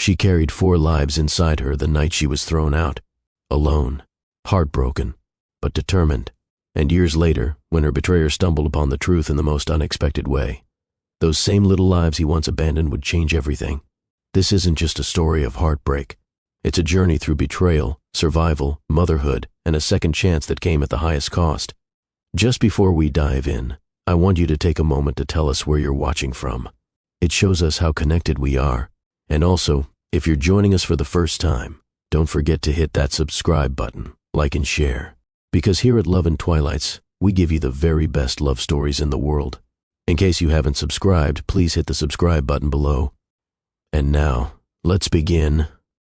She carried 4 lives inside her the night she was thrown out. Alone, heartbroken, but determined. And years later, when her betrayer stumbled upon the truth in the most unexpected way, those same little lives he once abandoned would change everything. This isn't just a story of heartbreak. It's a journey through betrayal, survival, motherhood, and a second chance that came at the highest cost. Just before we dive in, I want you to take a moment to tell us where you're watching from. It shows us how connected we are. And also, if you're joining us for the first time, don't forget to hit that subscribe button, like and share. Because here at Love and Twilights, we give you the very best love stories in the world. In case you haven't subscribed, please hit the subscribe button below. And now, let's begin.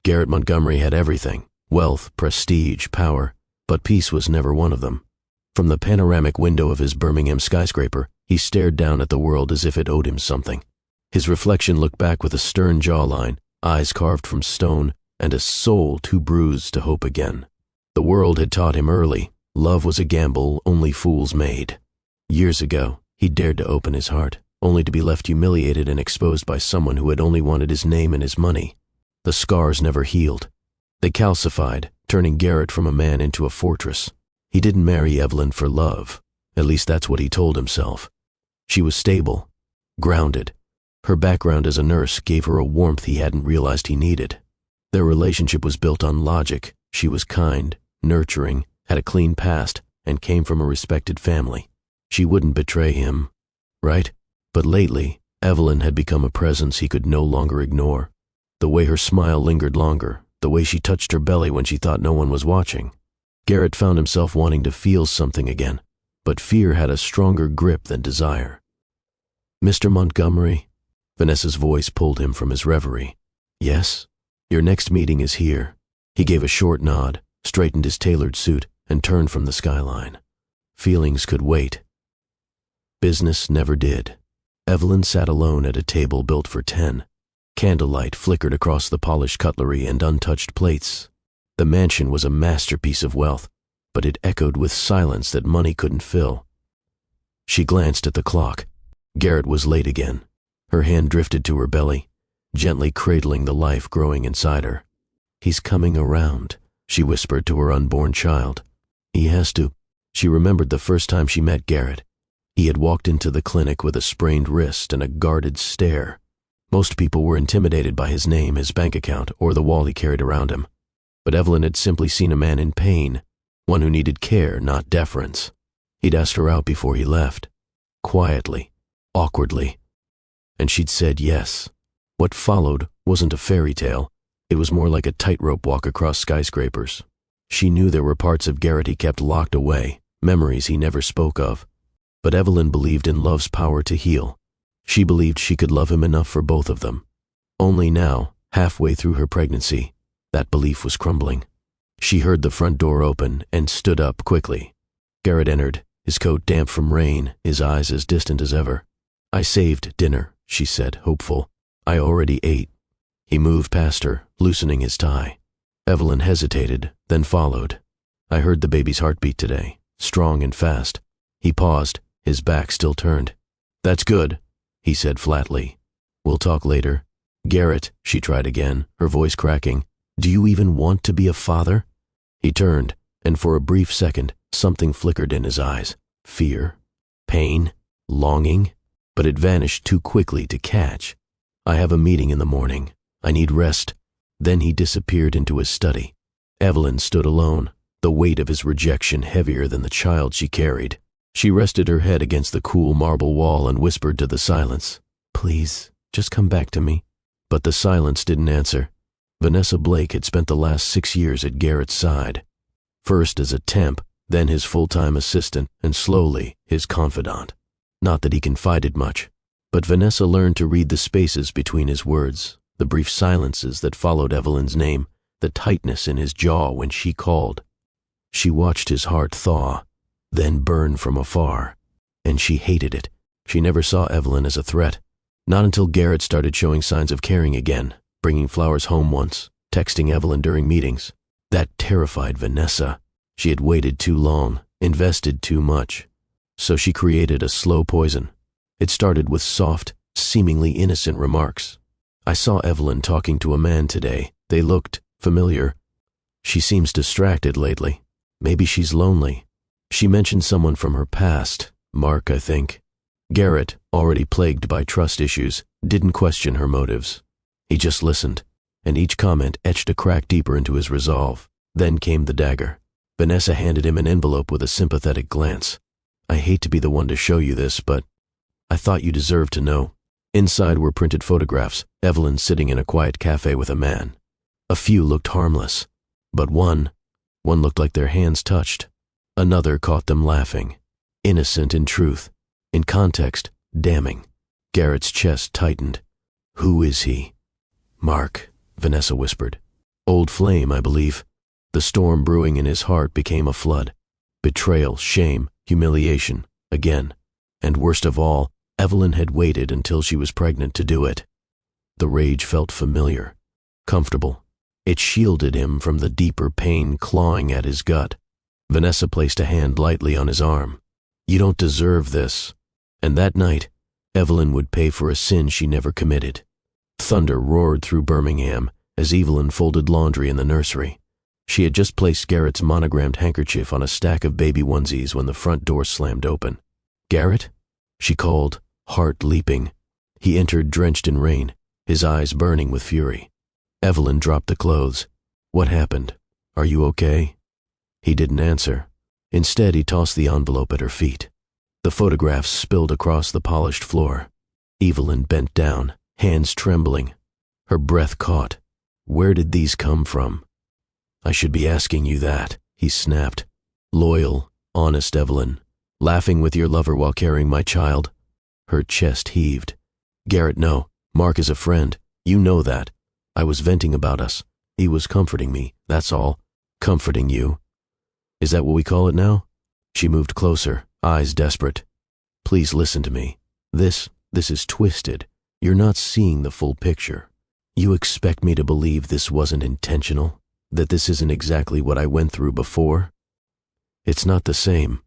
Garrett Montgomery had everything: wealth, prestige, power, but peace was never one of them. From the panoramic window of his Birmingham skyscraper, he stared down at the world as if it owed him something. His reflection looked back with a stern jawline, eyes carved from stone, and a soul too bruised to hope again. The world had taught him early, love was a gamble only fools made. Years ago, he dared to open his heart, only to be left humiliated and exposed by someone who had only wanted his name and his money. The scars never healed. They calcified, turning Garrett from a man into a fortress. He didn't marry Evelyn for love. At least that's what he told himself. She was stable, grounded. Her background as a nurse gave her a warmth he hadn't realized he needed. Their relationship was built on logic. She was kind, nurturing, had a clean past, and came from a respected family. She wouldn't betray him, right? But lately, Evelyn had become a presence he could no longer ignore. The way her smile lingered longer, the way she touched her belly when she thought no one was watching. Garrett found himself wanting to feel something again, but fear had a stronger grip than desire. "Mr. Montgomery?" Vanessa's voice pulled him from his reverie. "Yes? Your next meeting is here." He gave a short nod, straightened his tailored suit, and turned from the skyline. Feelings could wait. Business never did. Evelyn sat alone at a table built for 10. Candlelight flickered across the polished cutlery and untouched plates. The mansion was a masterpiece of wealth, but it echoed with silence that money couldn't fill. She glanced at the clock. Garrett was late again. Her hand drifted to her belly, gently cradling the life growing inside her. "He's coming around," she whispered to her unborn child. "He has to." She remembered the first time she met Garrett. He had walked into the clinic with a sprained wrist and a guarded stare. Most people were intimidated by his name, his bank account, or the wall he carried around him. But Evelyn had simply seen a man in pain, one who needed care, not deference. He'd asked her out before he left, quietly, awkwardly, and she'd said yes. What followed wasn't a fairy tale. It was more like a tightrope walk across skyscrapers. She knew there were parts of Garrett he kept locked away, memories he never spoke of. But Evelyn believed in love's power to heal. She believed she could love him enough for both of them. Only now, halfway through her pregnancy, that belief was crumbling. She heard the front door open and stood up quickly. Garrett entered, his coat damp from rain, his eyes as distant as ever. "I saved dinner," she said, hopeful. "I already ate." He moved past her, loosening his tie. Evelyn hesitated, then followed. "I heard the baby's heartbeat today, strong and fast." He paused, his back still turned. "That's good," he said flatly. "We'll talk later." "Garrett," she tried again, her voice cracking, "do you even want to be a father?" He turned, and for a brief second, something flickered in his eyes. Fear, pain, longing, but it vanished too quickly to catch. "I have a meeting in the morning. I need rest." Then he disappeared into his study. Evelyn stood alone, the weight of his rejection heavier than the child she carried. She rested her head against the cool marble wall and whispered to the silence, "Please, just come back to me." But the silence didn't answer. Vanessa Blake had spent the last 6 years at Garrett's side. First as a temp, then his full-time assistant, and slowly his confidant. Not that he confided much, but Vanessa learned to read the spaces between his words, the brief silences that followed Evelyn's name, the tightness in his jaw when she called. She watched his heart thaw, then burn from afar, and she hated it. She never saw Evelyn as a threat. Not until Garrett started showing signs of caring again, bringing flowers home once, texting Evelyn during meetings. That terrified Vanessa. She had waited too long, invested too much. So she created a slow poison. It started with soft, seemingly innocent remarks. I saw Evelyn talking to a man today. They looked familiar. She seems distracted lately. Maybe she's lonely. She mentioned someone from her past, Mark, I think. Garrett, already plagued by trust issues, didn't question her motives. He just listened, and each comment etched a crack deeper into his resolve. Then came the dagger. Vanessa handed him an envelope with a sympathetic glance. I hate to be the one to show you this, but I thought you deserved to know. Inside were printed photographs, Evelyn sitting in a quiet cafe with a man. A few looked harmless, but one looked like their hands touched. Another caught them laughing. Innocent in truth. In context, damning. Garrett's chest tightened. Who is he? Mark, Vanessa whispered. Old flame, I believe. The storm brewing in his heart became a flood. Betrayal, shame, humiliation, again. And worst of all, Evelyn had waited until she was pregnant to do it. The rage felt familiar, comfortable. It shielded him from the deeper pain clawing at his gut. Vanessa placed a hand lightly on his arm. You don't deserve this. And that night, Evelyn would pay for a sin she never committed. Thunder roared through Birmingham as Evelyn folded laundry in the nursery. She had just placed Garrett's monogrammed handkerchief on a stack of baby onesies when the front door slammed open. Garrett? She called, heart leaping. He entered drenched in rain, his eyes burning with fury. Evelyn dropped the clothes. What happened? Are you okay? He didn't answer. Instead, he tossed the envelope at her feet. The photographs spilled across the polished floor. Evelyn bent down, hands trembling. Her breath caught. Where did these come from? I should be asking you that, he snapped. Loyal, honest Evelyn. Laughing with your lover while carrying my child. Her chest heaved. Garrett, no. Mark is a friend. You know that. I was venting about us. He was comforting me, that's all. Comforting you. Is that what we call it now? She moved closer, eyes desperate. Please listen to me. This is twisted. You're not seeing the full picture. You expect me to believe this wasn't intentional? That this isn't exactly what I went through before? It's not the same.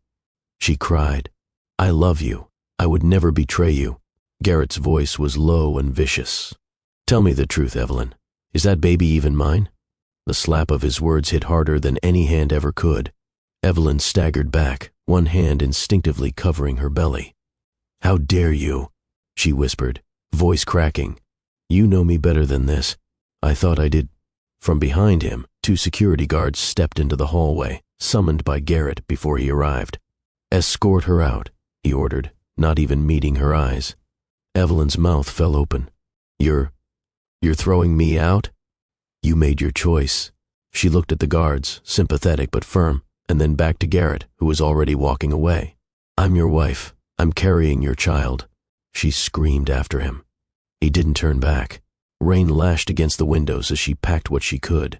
She cried. I love you. I would never betray you. Garrett's voice was low and vicious. Tell me the truth, Evelyn. Is that baby even mine? The slap of his words hit harder than any hand ever could. Evelyn staggered back, one hand instinctively covering her belly. How dare you? She whispered, voice cracking. You know me better than this. I thought I did. From behind him, 2 security guards stepped into the hallway, summoned by Garrett before he arrived. Escort her out, he ordered, not even meeting her eyes. Evelyn's mouth fell open. You're throwing me out? You made your choice. She looked at the guards, sympathetic but firm, and then back to Garrett, who was already walking away. I'm your wife. I'm carrying your child. She screamed after him. He didn't turn back. Rain lashed against the windows as she packed what she could.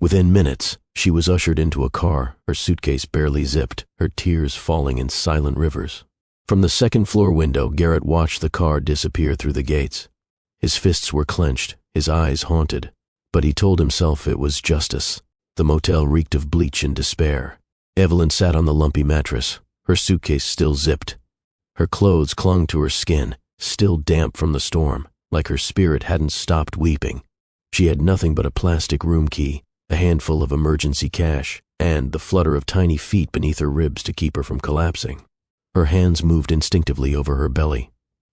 Within minutes, she was ushered into a car, her suitcase barely zipped, her tears falling in silent rivers. From the second-floor window, Garrett watched the car disappear through the gates. His fists were clenched, his eyes haunted, but he told himself it was justice. The motel reeked of bleach and despair. Evelyn sat on the lumpy mattress, her suitcase still zipped. Her clothes clung to her skin, still damp from the storm, like her spirit hadn't stopped weeping. She had nothing but a plastic room key, a handful of emergency cash, and the flutter of tiny feet beneath her ribs to keep her from collapsing. Her hands moved instinctively over her belly.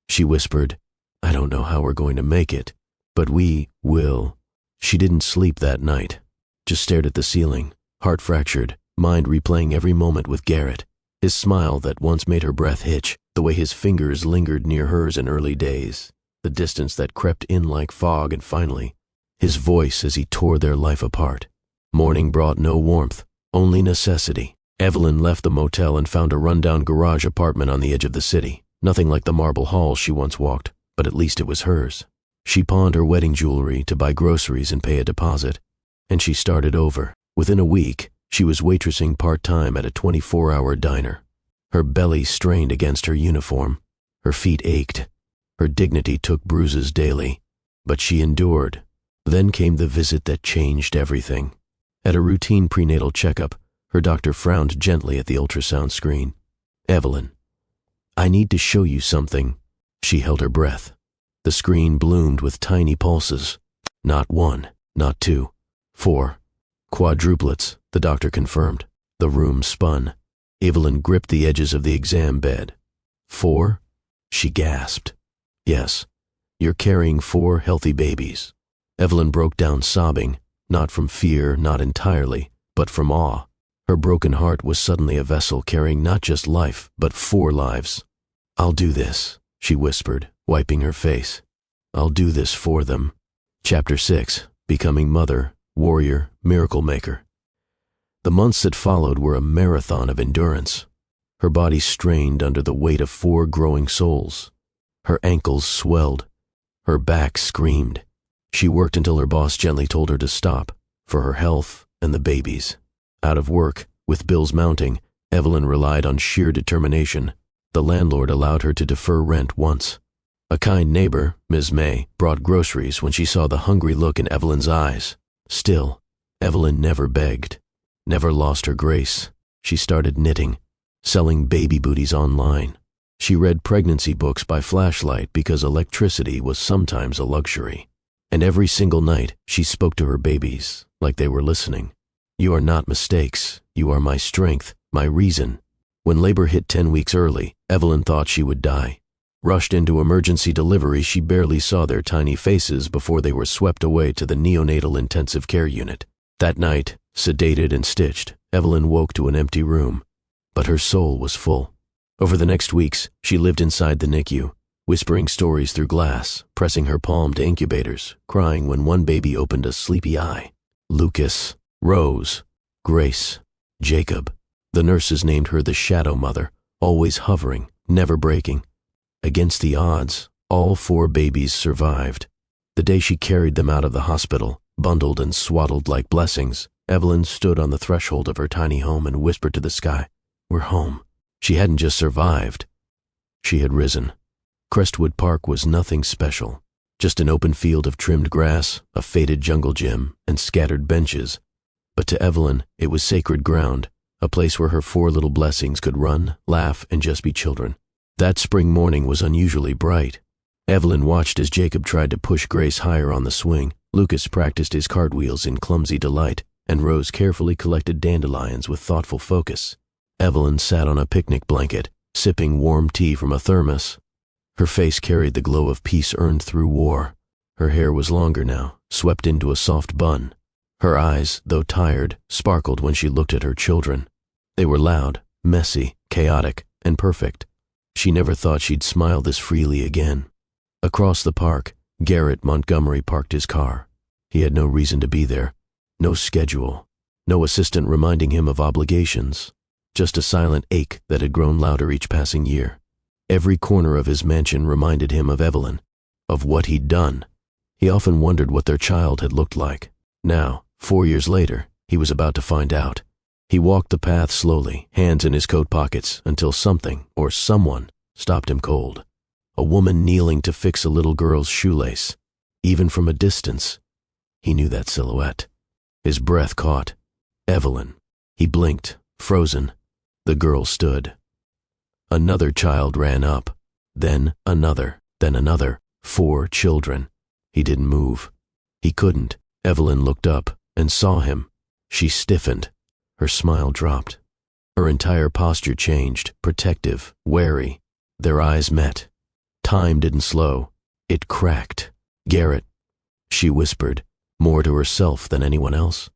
She whispered, I don't know how we're going to make it, but we will. She didn't sleep that night, just stared at the ceiling, heart fractured, mind replaying every moment with Garrett. His smile that once made her breath hitch, the way his fingers lingered near hers in early days, the distance that crept in like fog, and finally, his voice as he tore their life apart. Morning brought no warmth, only necessity. Evelyn left the motel and found a rundown garage apartment on the edge of the city. Nothing like the marble halls she once walked, but at least it was hers. She pawned her wedding jewelry to buy groceries and pay a deposit, and she started over. Within a week, she was waitressing part-time at a 24-hour diner. Her belly strained against her uniform. Her feet ached. Her dignity took bruises daily, but she endured. Then came the visit that changed everything. At a routine prenatal checkup, her doctor frowned gently at the ultrasound screen. Evelyn, I need to show you something. She held her breath. The screen bloomed with tiny pulses. Not one, not two, 4. Quadruplets, the doctor confirmed. The room spun. Evelyn gripped the edges of the exam bed. 4? She gasped. Yes, you're carrying 4 healthy babies. Evelyn broke down sobbing, not from fear, not entirely, but from awe. Her broken heart was suddenly a vessel carrying not just life, but 4 lives. I'll do this, she whispered, wiping her face. I'll do this for them. Chapter 6, Becoming Mother, Warrior, Miracle Maker. The months that followed were a marathon of endurance. Her body strained under the weight of 4 growing souls. Her ankles swelled. Her back screamed. She worked until her boss gently told her to stop, for her health and the babies. Out of work, with bills mounting, Evelyn relied on sheer determination. The landlord allowed her to defer rent once. A kind neighbor, Ms. May, brought groceries when she saw the hungry look in Evelyn's eyes. Still, Evelyn never begged, never lost her grace. She started knitting, selling baby booties online. She read pregnancy books by flashlight because electricity was sometimes a luxury. And every single night, she spoke to her babies like they were listening. You are not mistakes. You are my strength, my reason. When labor hit 10 weeks early, Evelyn thought she would die. Rushed into emergency delivery, she barely saw their tiny faces before they were swept away to the neonatal intensive care unit. That night, sedated and stitched, Evelyn woke to an empty room. But her soul was full. Over the next weeks, she lived inside the NICU, whispering stories through glass, pressing her palm to incubators, crying when one baby opened a sleepy eye. Lucas, Rose, Grace, Jacob. The nurses named her the Shadow Mother, always hovering, never breaking. Against the odds, all 4 babies survived. The day she carried them out of the hospital, bundled and swaddled like blessings, Evelyn stood on the threshold of her tiny home and whispered to the sky, "We're home." She hadn't just survived. She had risen. Crestwood Park was nothing special, just an open field of trimmed grass, a faded jungle gym, and scattered benches. But to Evelyn, it was sacred ground, a place where her 4 little blessings could run, laugh, and just be children. That spring morning was unusually bright. Evelyn watched as Jacob tried to push Grace higher on the swing, Lucas practiced his cartwheels in clumsy delight, and Rose carefully collected dandelions with thoughtful focus. Evelyn sat on a picnic blanket, sipping warm tea from a thermos. Her face carried the glow of peace earned through war. Her hair was longer now, swept into a soft bun. Her eyes, though tired, sparkled when she looked at her children. They were loud, messy, chaotic, and perfect. She never thought she'd smile this freely again. Across the park, Garrett Montgomery parked his car. He had no reason to be there, no schedule, no assistant reminding him of obligations, just a silent ache that had grown louder each passing year. Every corner of his mansion reminded him of Evelyn, of what he'd done. He often wondered what their child had looked like. Now, 4 years later, he was about to find out. He walked the path slowly, hands in his coat pockets, until something, or someone, stopped him cold. A woman kneeling to fix a little girl's shoelace. Even from a distance, he knew that silhouette. His breath caught. Evelyn. He blinked, frozen. The girl stood. Another child ran up. Then another. Then another. 4 children. He didn't move. He couldn't. Evelyn looked up and saw him. She stiffened. Her smile dropped. Her entire posture changed, protective, wary. Their eyes met. Time didn't slow. It cracked. "Garrett," she whispered, more to herself than anyone else.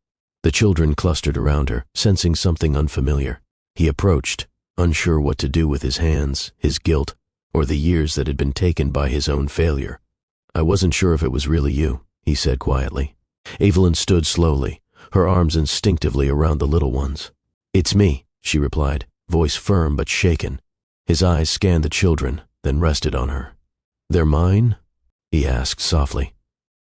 The children clustered around her, sensing something unfamiliar. He approached, unsure what to do with his hands, his guilt, or the years that had been taken by his own failure. "I wasn't sure if it was really you," he said quietly. Evelyn stood slowly, her arms instinctively around the little ones. "It's me," she replied, voice firm but shaken. His eyes scanned the children, then rested on her. "They're mine?" he asked softly.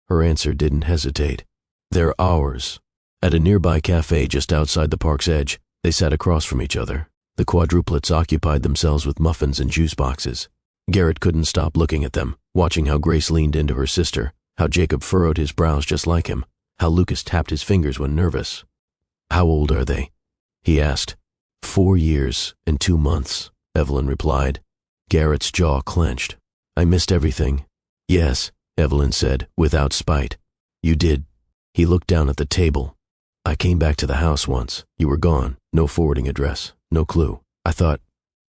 Her answer didn't hesitate. "They're ours." At a nearby cafe just outside the park's edge, they sat across from each other. The Quadruplets occupied themselves with muffins and juice boxes. Garrett couldn't stop looking at them, watching how Grace leaned into her sister, how Jacob furrowed his brows just like him, how Lucas tapped his fingers when nervous. "How old are they?" he asked. 4 years and 2 months, Evelyn replied. Garrett's jaw clenched. "I missed everything. Yes, Evelyn said, without spite. You did. He looked down at the table. I came back to the house once. You were gone. No forwarding address. No clue.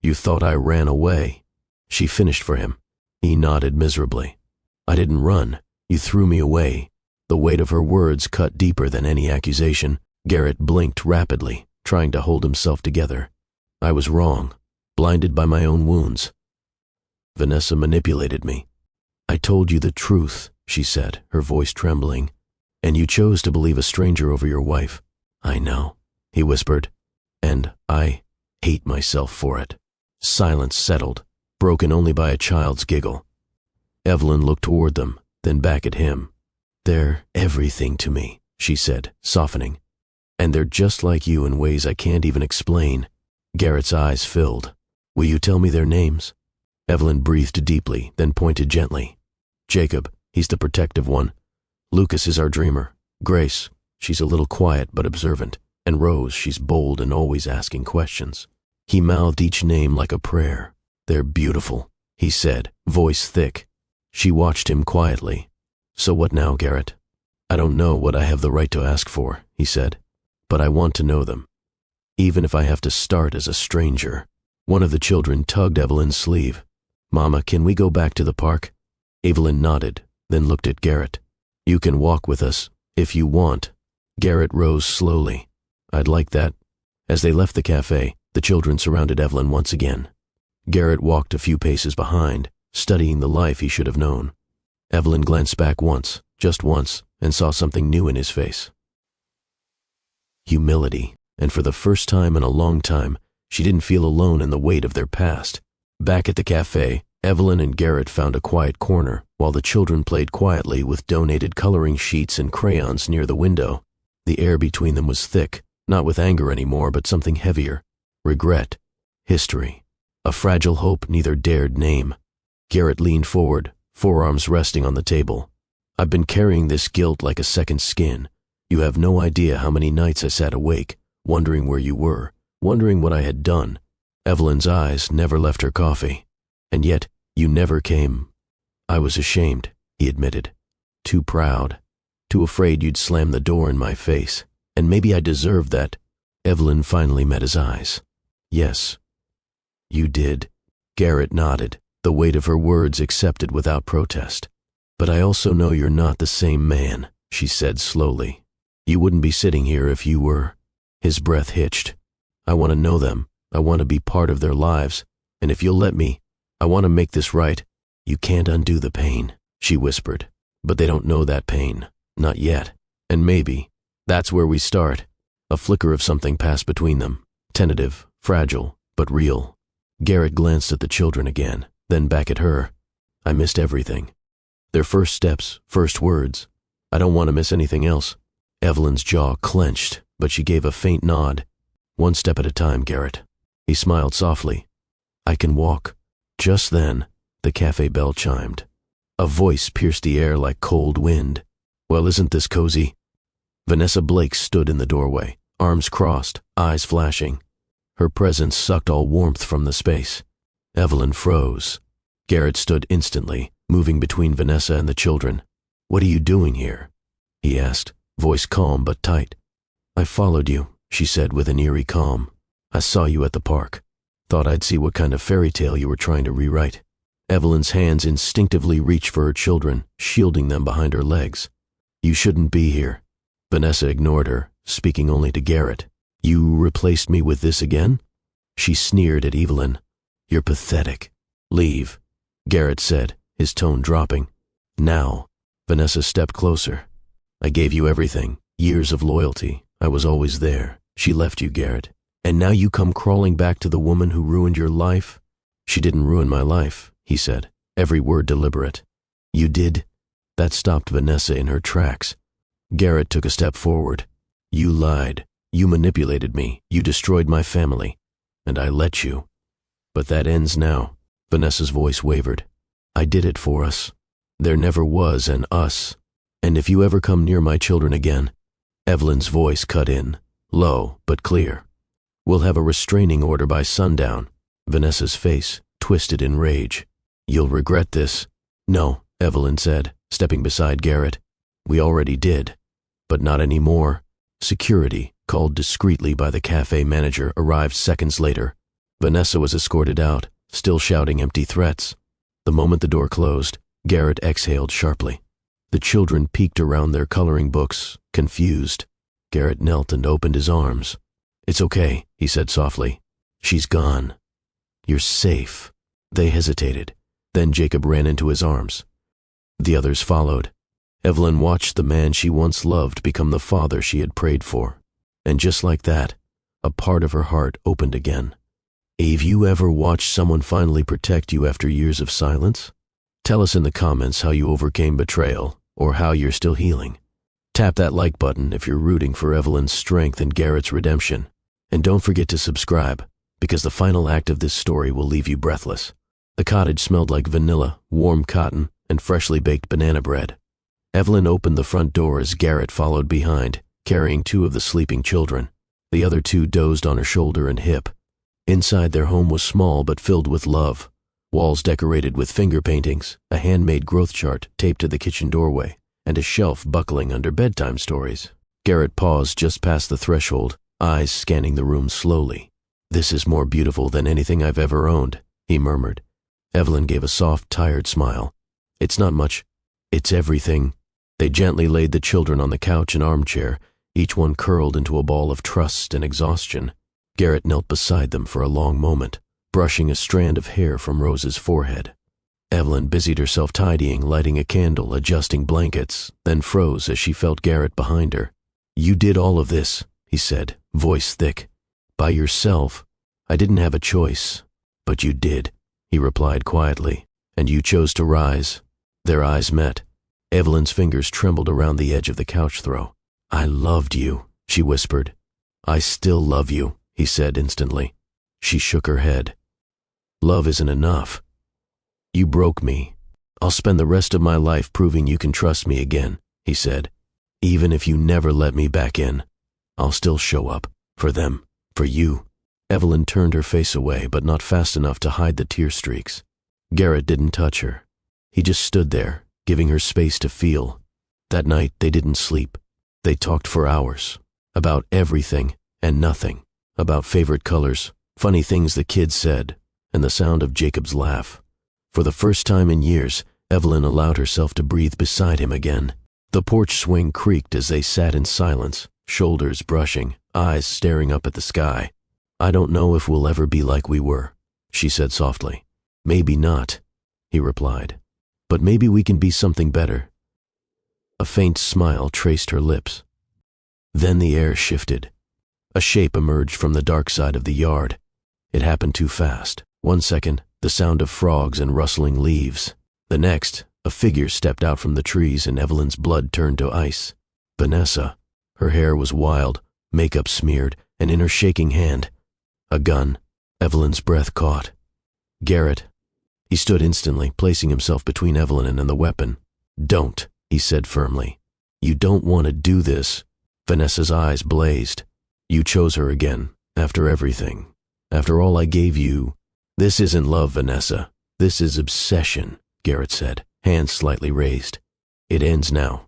You thought I ran away. She finished for him. He nodded miserably. I didn't run. You threw me away. The weight of her words cut deeper than any accusation. Garrett blinked rapidly, trying to hold himself together. I was wrong, blinded by my own wounds. Vanessa manipulated me. I told you the truth, she said, her voice trembling. And you chose to believe a stranger over your wife. I know, he whispered. And I hate myself for it. Silence settled, broken only by a child's giggle. Evelyn looked toward them, then back at him. They're everything to me, she said, softening. And they're just like you in ways I can't even explain. Garrett's eyes filled. Will you tell me their names? Evelyn breathed deeply, then pointed gently. Jacob, he's the protective one. Lucas is our dreamer. Grace, she's a little quiet but observant. And Rose, she's bold and always asking questions. He mouthed each name like a prayer. They're beautiful, he said, voice thick. She watched him quietly. So what now, Garrett? I don't know what I have the right to ask for, he said. But I want to know them. Even if I have to start as a stranger. One of the children tugged Evelyn's sleeve. Mama, can we go back to the park? Evelyn nodded, then looked at Garrett. You can walk with us, if you want. Garrett rose slowly. I'd like that. As they left the cafe, the children surrounded Evelyn once again. Garrett walked a few paces behind, studying the life he should have known. Evelyn glanced back once, just once, and saw something new in his face. Humility, and for the first time in a long time, she didn't feel alone in the weight of their past. Back at the cafe, Evelyn and Garrett found a quiet corner, while the children played quietly with donated coloring sheets and crayons near the window. The air between them was thick, not with anger anymore, but something heavier. Regret. History. A fragile hope neither dared name. Garrett leaned forward, forearms resting on the table. I've been carrying this guilt like a second skin. You have no idea how many nights I sat awake, wondering where you were, wondering what I had done. Evelyn's eyes never left her coffee. And yet, you never came. I was ashamed, he admitted. Too proud. Too afraid you'd slam the door in my face. And maybe I deserved that. Evelyn finally met his eyes. Yes. You did. Garrett nodded, the weight of her words accepted without protest. But I also know you're not the same man, she said slowly. You wouldn't be sitting here if you were. His breath hitched. I want to know them. I want to be part of their lives. And if you'll let me, I want to make this right. You can't undo the pain, she whispered. But they don't know that pain. Not yet. And maybe. That's where we start. A flicker of something passed between them. Tentative, fragile, but real. Garrett glanced at the children again, then back at her. I missed everything. Their first steps, first words. I don't want to miss anything else. Evelyn's jaw clenched, but she gave a faint nod. One step at a time, Garrett. He smiled softly. I can walk. Just then, the cafe bell chimed. A voice pierced the air like cold wind. Well, isn't this cozy? Vanessa Blake stood in the doorway, arms crossed, eyes flashing. Her presence sucked all warmth from the space. Evelyn froze. Garrett stood instantly, moving between Vanessa and the children. What are you doing here? He asked, voice calm but tight. I followed you, she said with an eerie calm. I saw you at the park. Thought I'd see what kind of fairy tale you were trying to rewrite. Evelyn's hands instinctively reached for her children, shielding them behind her legs. You shouldn't be here. Vanessa ignored her, speaking only to Garrett. You replaced me with this again? She sneered at Evelyn. You're pathetic. Leave, Garrett said, his tone dropping. Now. Vanessa stepped closer. I gave you everything, years of loyalty. I was always there. She left you, Garrett. And now you come crawling back to the woman who ruined your life? She didn't ruin my life, he said, every word deliberate. You did? That stopped Vanessa in her tracks. Garrett took a step forward. You lied. You manipulated me. You destroyed my family. And I let you. But that ends now. Vanessa's voice wavered. I did it for us. There never was an us. And if you ever come near my children again, Evelyn's voice cut in, low but clear. We'll have a restraining order by sundown. Vanessa's face twisted in rage. You'll regret this. No, Evelyn said, stepping beside Garrett. We already did. But not anymore. Security, called discreetly by the cafe manager, arrived seconds later. Vanessa was escorted out, still shouting empty threats. The moment the door closed, Garrett exhaled sharply. The children peeked around their coloring books, confused. Garrett knelt and opened his arms. It's okay, he said softly. She's gone. You're safe. They hesitated. Then Jacob ran into his arms. The others followed. Evelyn watched the man she once loved become the father she had prayed for. And just like that, a part of her heart opened again. Have you ever watched someone finally protect you after years of silence? Tell us in the comments how you overcame betrayal, or how you're still healing. Tap that like button if you're rooting for Evelyn's strength and Garrett's redemption. And don't forget to subscribe, because the final act of this story will leave you breathless. The cottage smelled like vanilla, warm cotton, and freshly baked banana bread. Evelyn opened the front door as Garrett followed behind, carrying 2 of the sleeping children. The other 2 dozed on her shoulder and hip. Inside, their home was small but filled with love. Walls decorated with finger paintings, a handmade growth chart taped to the kitchen doorway, and a shelf buckling under bedtime stories. Garrett paused just past the threshold, eyes scanning the room slowly. This is more beautiful than anything I've ever owned, he murmured. Evelyn gave a soft, tired smile. It's not much. It's everything. They gently laid the children on the couch and armchair, each one curled into a ball of trust and exhaustion. Garrett knelt beside them for a long moment, brushing a strand of hair from Rose's forehead. Evelyn busied herself tidying, lighting a candle, adjusting blankets, then froze as she felt Garrett behind her. You did all of this, he said, voice thick. By yourself. I didn't have a choice. But you did, he replied quietly, and you chose to rise. Their eyes met. Evelyn's fingers trembled around the edge of the couch throw. I loved you, she whispered. I still love you, he said instantly. She shook her head. Love isn't enough. You broke me. I'll spend the rest of my life proving you can trust me again, he said. Even if you never let me back in, I'll still show up. For them. For you. Evelyn turned her face away, but not fast enough to hide the tear streaks. Garrett didn't touch her. He just stood there, giving her space to feel. That night, they didn't sleep. They talked for hours. About everything and nothing. About favorite colors, funny things the kids said, and the sound of Jacob's laugh. For the first time in years, Evelyn allowed herself to breathe beside him again. The porch swing creaked as they sat in silence, shoulders brushing, eyes staring up at the sky. I don't know if we'll ever be like we were, she said softly. Maybe not, he replied. But maybe we can be something better. A faint smile traced her lips. Then the air shifted. A shape emerged from the dark side of the yard. It happened too fast. 1 second, the sound of frogs and rustling leaves. The next, a figure stepped out from the trees and Evelyn's blood turned to ice. Vanessa. Her hair was wild, makeup smeared, and in her shaking hand, a gun. Evelyn's breath caught. Garrett. He stood instantly, placing himself between Evelyn and the weapon. Don't, he said firmly. You don't want to do this. Vanessa's eyes blazed. You chose her again, after everything. After all I gave you. This isn't love, Vanessa. This is obsession, Garrett said, hands slightly raised. It ends now.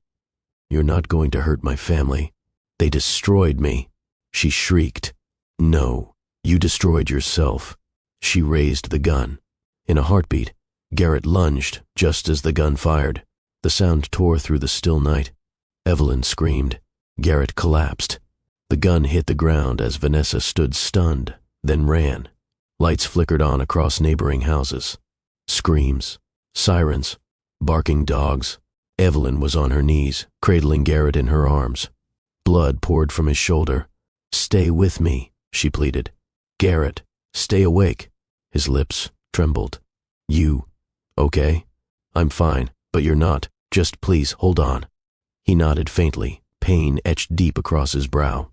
You're not going to hurt my family. They destroyed me. She shrieked. No, you destroyed yourself. She raised the gun. In a heartbeat, Garrett lunged just as the gun fired. The sound tore through the still night. Evelyn screamed. Garrett collapsed. The gun hit the ground as Vanessa stood stunned, then ran. Lights flickered on across neighboring houses. Screams, sirens, barking dogs. Evelyn was on her knees, cradling Garrett in her arms. Blood poured from his shoulder. Stay with me, she pleaded. Garrett, stay awake. His lips trembled. You, okay? I'm fine, but you're not. Just please hold on. He nodded faintly, pain etched deep across his brow.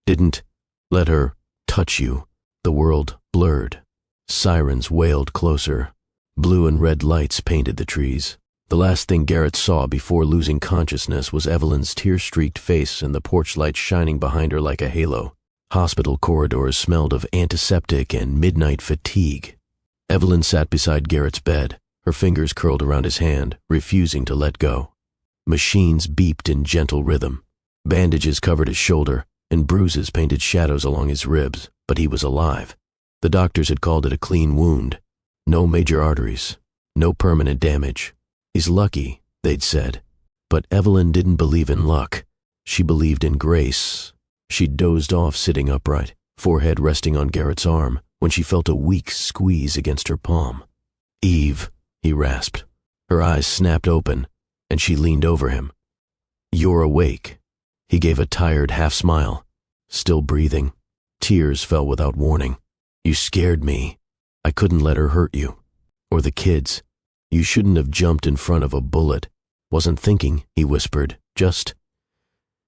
Didn't let her touch you. The world blurred. Sirens wailed closer. Blue and red lights painted the trees. The last thing Garrett saw before losing consciousness was Evelyn's tear-streaked face and the porch light shining behind her like a halo. Hospital corridors smelled of antiseptic and midnight fatigue. Evelyn sat beside Garrett's bed, her fingers curled around his hand, refusing to let go. Machines beeped in gentle rhythm. Bandages covered his shoulder, and bruises painted shadows along his ribs, but he was alive. The doctors had called it a clean wound. No major arteries, no permanent damage. He's lucky, they'd said. But Evelyn didn't believe in luck. She believed in grace. She dozed off sitting upright, forehead resting on Garrett's arm, when she felt a weak squeeze against her palm. "Eve," he rasped. Her eyes snapped open, and she leaned over him. "You're awake." He gave a tired half-smile. Still breathing. Tears fell without warning. "You scared me. I couldn't let her hurt you. Or the kids. You shouldn't have jumped in front of a bullet. Wasn't thinking," he whispered. "Just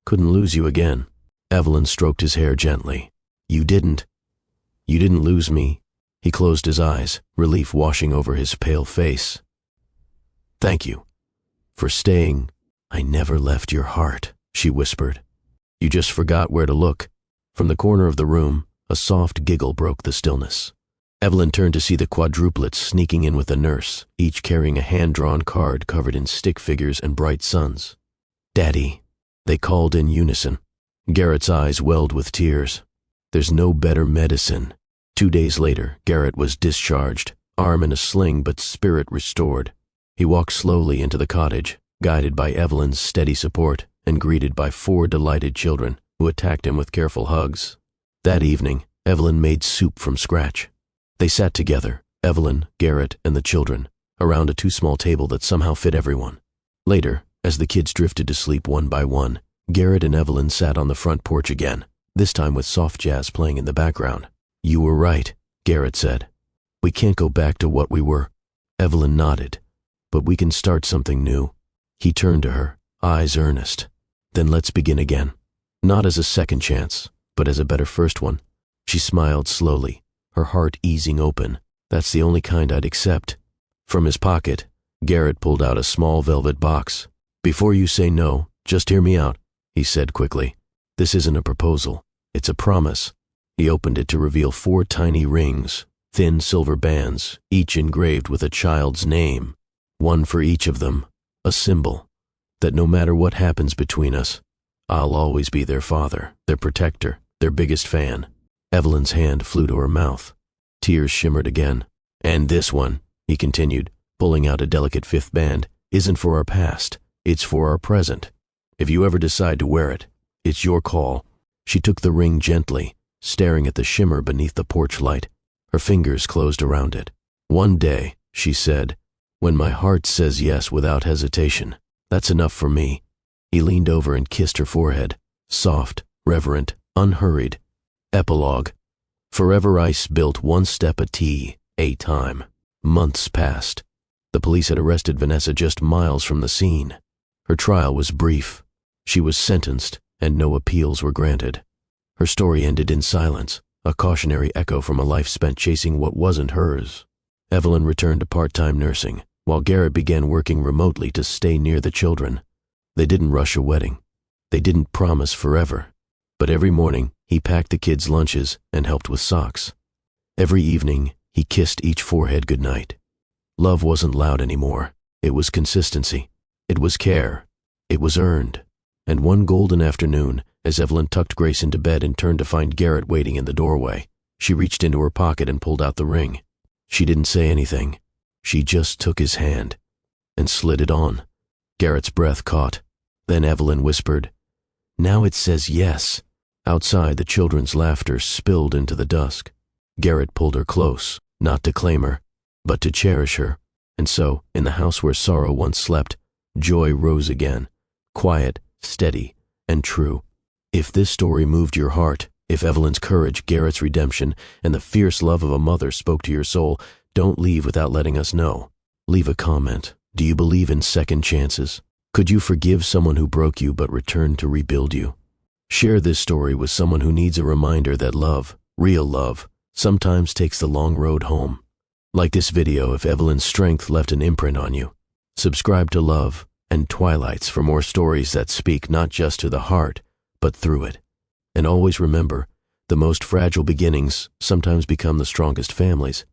couldn't lose you again." Evelyn stroked his hair gently. You didn't lose me." He closed his eyes, relief washing over his pale face. "Thank you for staying. I never left your heart," she whispered. "You just forgot where to look." From the corner of the room, a soft giggle broke the stillness. Evelyn turned to see the quadruplets sneaking in with a nurse, each carrying a hand-drawn card covered in stick figures and bright suns. "Daddy," they called in unison. Garrett's eyes welled with tears. "There's no better medicine." 2 days later, Garrett was discharged, arm in a sling but spirit restored. He walked slowly into the cottage, guided by Evelyn's steady support and greeted by 4 delighted children who attacked him with careful hugs. That evening, Evelyn made soup from scratch. They sat together, Evelyn, Garrett, and the children, around a too-small table that somehow fit everyone. Later, as the kids drifted to sleep one by one, Garrett and Evelyn sat on the front porch again, this time with soft jazz playing in the background. "You were right," Garrett said. "We can't go back to what we were." Evelyn nodded. "But we can start something new." He turned to her, eyes earnest. "Then let's begin again. Not as a second chance, but as a better first one." She smiled slowly, her heart easing open. "That's the only kind I'd accept." From his pocket, Garrett pulled out a small velvet box. "Before you say no, just hear me out," he said quickly. "This isn't a proposal. It's a promise." He opened it to reveal 4 tiny rings, thin silver bands, each engraved with a child's name. One for each of them, a symbol that no matter what happens between us, I'll always be their father, their protector, their biggest fan. Evelyn's hand flew to her mouth. Tears shimmered again. "And this one," he continued, pulling out a delicate 5th band, "isn't for our past. It's for our present. If you ever decide to wear it, it's your call." She took the ring gently, staring at the shimmer beneath the porch light. Her fingers closed around it. "One day," she said, "when my heart says yes without hesitation, that's enough for me." He leaned over and kissed her forehead, soft, reverent, unhurried. Epilogue. Forever Ice built 1 step at a time. Months passed. The police had arrested Vanessa just miles from the scene. Her trial was brief. She was sentenced, and no appeals were granted. Her story ended in silence, a cautionary echo from a life spent chasing what wasn't hers. Evelyn returned to part-time nursing, while Garrett began working remotely to stay near the children. They didn't rush a wedding. They didn't promise forever. But every morning, he packed the kids' lunches and helped with socks. Every evening, he kissed each forehead goodnight. Love wasn't loud anymore. It was consistency. It was care. It was earned. And one golden afternoon, as Evelyn tucked Grace into bed and turned to find Garrett waiting in the doorway, she reached into her pocket and pulled out the ring. She didn't say anything. She just took his hand and slid it on. Garrett's breath caught. Then Evelyn whispered, "Now it says yes." Outside, the children's laughter spilled into the dusk. Garrett pulled her close, not to claim her, but to cherish her. And so, in the house where sorrow once slept, joy rose again, quiet, steady, and true. If this story moved your heart, if Evelyn's courage, Garrett's redemption, and the fierce love of a mother spoke to your soul, don't leave without letting us know. Leave a comment. Do you believe in second chances? Could you forgive someone who broke you but returned to rebuild you? Share this story with someone who needs a reminder that love, real love, sometimes takes the long road home. Like this video if Evelyn's strength left an imprint on you. Subscribe to Love and Twilights for more stories that speak not just to the heart, but through it. And always remember, the most fragile beginnings sometimes become the strongest families.